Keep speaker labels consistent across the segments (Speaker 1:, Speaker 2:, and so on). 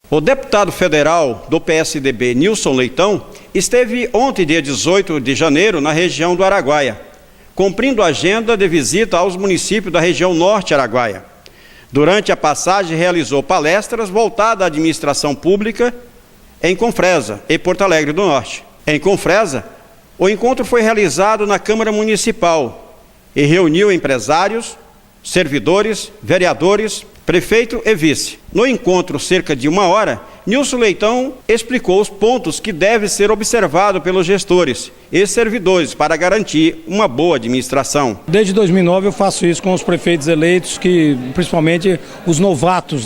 Speaker 1: O deputado federal do PSDB, Nilson Leitão, esteve ontem, dia 18 de janeiro, na região do Araguaia, cumprindo a agenda de visita aos municípios da região norte araguaia. Durante a passagem, realizou palestras voltadas à administração pública em Confresa e Porto Alegre do Norte. Em Confresa, o encontro foi realizado na Câmara Municipal e reuniu empresários, servidores, vereadores, prefeito e vice. No encontro, cerca de 1 hora, Nilson Leitão explicou os pontos que devem ser observados pelos gestores e servidores para garantir uma boa administração.
Speaker 2: Desde 2009 eu faço isso com os prefeitos eleitos, que principalmente os novatos,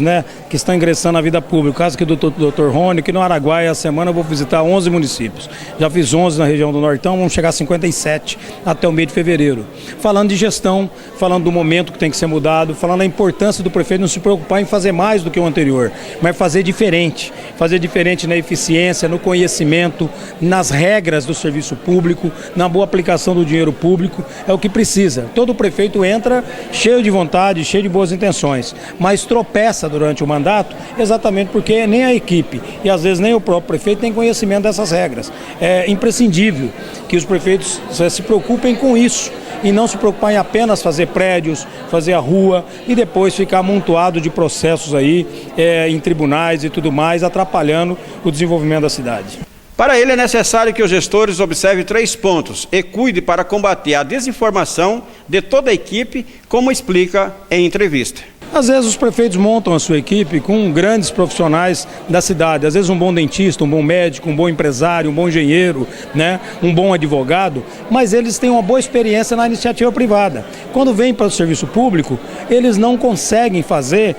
Speaker 2: que estão ingressando na vida pública. O caso aqui do Dr. Rony, que no Araguaia, essa semana eu vou visitar 11 municípios. Já fiz 11 na região do Nortão, vamos chegar a 57 até o mês de fevereiro. Falando de gestão, falando do momento que tem que ser mudado, falando da importância do prefeito não se preocupar em fazer mais do que o anterior, mas fazer diferente. Fazer diferente na eficiência, no conhecimento, nas regras do serviço público, na boa aplicação do dinheiro público, é o que precisa. Todo prefeito entra cheio de vontade, cheio de boas intenções, mas tropeça durante o mandato exatamente porque nem a equipe e às vezes nem o próprio prefeito tem conhecimento dessas regras. É imprescindível que os prefeitos se preocupem com isso e não se preocupar em apenas fazer prédios, fazer a rua e depois ficar amontoado de processos aí em tribunais e tudo mais, atrapalhando o desenvolvimento da cidade.
Speaker 1: Para ele é necessário que os gestores observem 3 pontos e cuide para combater a desinformação de toda a equipe, como explica em entrevista.
Speaker 2: Às vezes os prefeitos montam a sua equipe com grandes profissionais da cidade, às vezes um bom dentista, um bom médico, um bom empresário, um bom engenheiro, um bom advogado, mas eles têm uma boa experiência na iniciativa privada. Quando vêm para o serviço público, eles não conseguem fazer,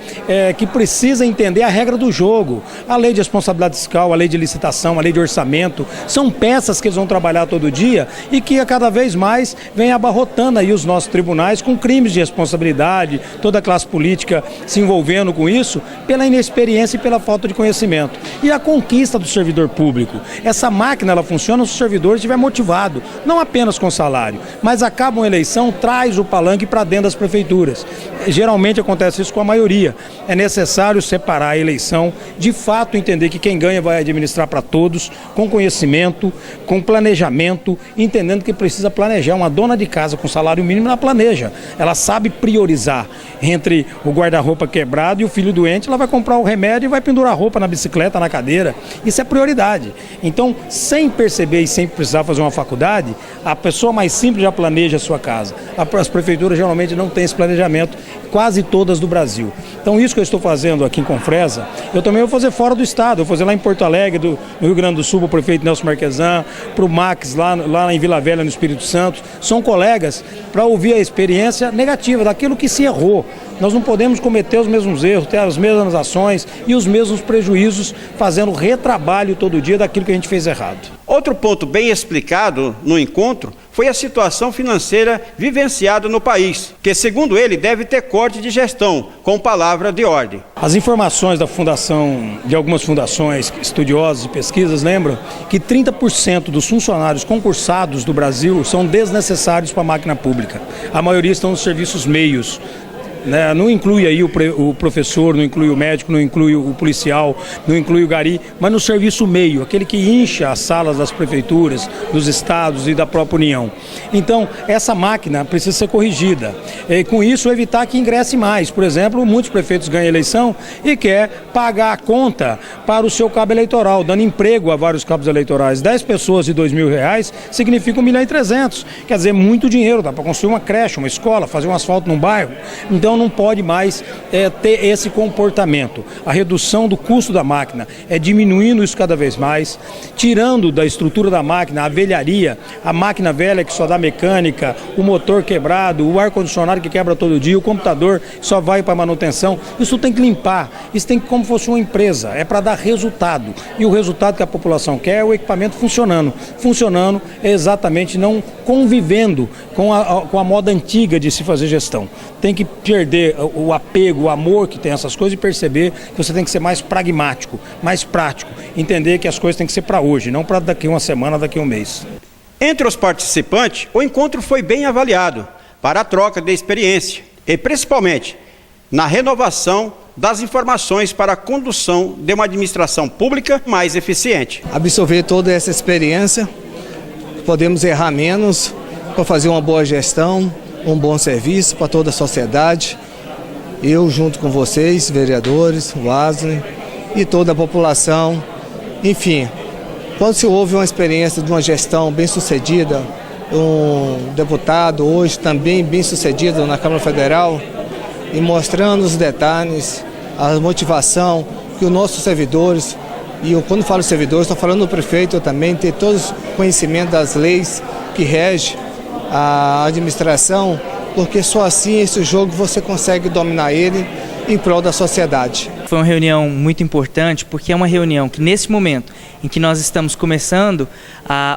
Speaker 2: que precisa entender a regra do jogo. A lei de responsabilidade fiscal, a lei de licitação, a lei de orçamento, são peças que eles vão trabalhar todo dia e que a cada vez mais vem abarrotando aí os nossos tribunais com crimes de responsabilidade, toda a classe política se envolvendo com isso pela inexperiência e pela falta de conhecimento. E a conquista do servidor público. Essa máquina ela funciona se o servidor estiver motivado, não apenas com salário, mas acaba uma eleição, traz o palanque para dentro das prefeituras. Geralmente acontece isso com a maioria. É necessário separar a eleição, de fato entender que quem ganha vai administrar para todos, com conhecimento, com planejamento, entendendo que precisa planejar. Uma dona de casa com salário mínimo, ela planeja. Ela sabe priorizar entre o guarda-roupa quebrado e o filho doente, ela vai comprar o remédio e vai pendurar a roupa na bicicleta, na cadeira. Isso é prioridade. Então, sem perceber e sem precisar fazer uma faculdade, a pessoa mais simples já planeja a sua casa. As prefeituras geralmente não têm esse planejamento, quase todas do Brasil. Então, isso que eu estou fazendo aqui em Confresa, eu também vou fazer fora do estado, eu vou fazer lá em Porto Alegre, no Rio Grande do Sul, para o prefeito Nelson Marquesan, para o Max, lá em Vila Velha, no Espírito Santo. São colegas para ouvir a experiência negativa daquilo que se errou. Nós não podemos cometer os mesmos erros, ter as mesmas ações e os mesmos prejuízos, fazendo retrabalho todo dia daquilo que a gente fez errado.
Speaker 1: Outro ponto bem explicado no encontro foi a situação financeira vivenciada no país, que, segundo ele, deve ter corte de gestão, com palavra de ordem.
Speaker 2: As informações da fundação, de algumas fundações estudiosas e pesquisas, lembram que 30% dos funcionários concursados do Brasil são desnecessários para a máquina pública. A maioria estão nos serviços meios. Não inclui aí o professor, não inclui o médico, não inclui o policial, não inclui o gari, mas no serviço meio, aquele que incha as salas das prefeituras, dos estados e da própria União. Então, essa máquina precisa ser corrigida. E com isso, evitar que ingresse mais. Por exemplo, muitos prefeitos ganham eleição e quer pagar a conta para o seu cabo eleitoral, dando emprego a vários cabos eleitorais. 10 pessoas de R$2.000 significa 1.300.000. Quer dizer, muito dinheiro, dá para construir uma creche, uma escola, fazer um asfalto num bairro. Então, não pode mais ter esse comportamento. A redução do custo da máquina é diminuindo isso cada vez mais, tirando da estrutura da máquina a velharia, a máquina velha que só dá mecânica, o motor quebrado, o ar-condicionado que quebra todo dia, o computador que só vai para manutenção. Isso tem que limpar, isso tem que como fosse uma empresa, é para dar resultado. E o resultado que a população quer é o equipamento funcionando. Funcionando é exatamente não convivendo com a moda antiga de se fazer gestão. Tem que perder o apego, o amor que tem essas coisas e perceber que você tem que ser mais pragmático, mais prático, entender que as coisas têm que ser para hoje, não para daqui uma semana, daqui um mês.
Speaker 1: Entre os participantes, o encontro foi bem avaliado para a troca de experiência e principalmente na renovação das informações para a condução de uma administração pública mais eficiente.
Speaker 3: Absorver toda essa experiência, podemos errar menos para fazer uma boa gestão, um bom serviço para toda a sociedade. Eu, junto com vocês, vereadores, o Wesley e toda a população. Enfim, quando se houve uma experiência de uma gestão bem sucedida, um deputado hoje também bem sucedido na Câmara Federal, e mostrando os detalhes, a motivação que os nossos servidores, e eu, quando falo servidores, estou falando do prefeito também, ter todos os conhecimentos das leis que regem a administração, porque só assim esse jogo você consegue dominar ele em prol da sociedade.
Speaker 4: Foi uma reunião muito importante porque é uma reunião que nesse momento em que nós estamos começando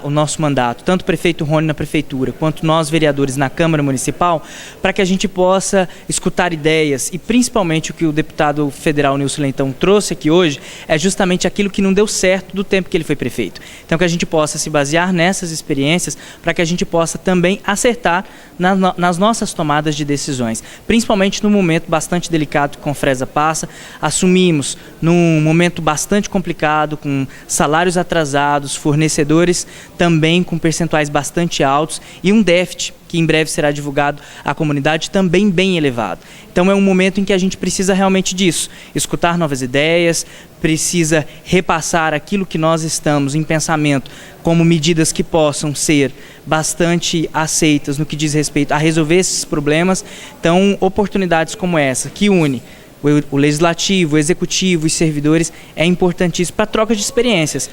Speaker 4: o nosso mandato, tanto o prefeito Rony na prefeitura quanto nós vereadores na Câmara Municipal, para que a gente possa escutar ideias e principalmente o que o deputado federal Nilson Leitão trouxe aqui hoje é justamente aquilo que não deu certo do tempo que ele foi prefeito. Então que a gente possa se basear nessas experiências para que a gente possa também acertar nas nossas tomadas de decisões, principalmente no momento bastante delicado que a Confresa passa. Assumimos num momento bastante complicado, com salários atrasados, fornecedores também com percentuais bastante altos e um déficit que em breve será divulgado à comunidade também bem elevado. Então é um momento em que a gente precisa realmente disso, escutar novas ideias, precisa repassar aquilo que nós estamos em pensamento como medidas que possam ser bastante aceitas no que diz respeito a resolver esses problemas. Então oportunidades como essa, que une o legislativo, o executivo e os servidores, é importantíssimo para a troca de experiências.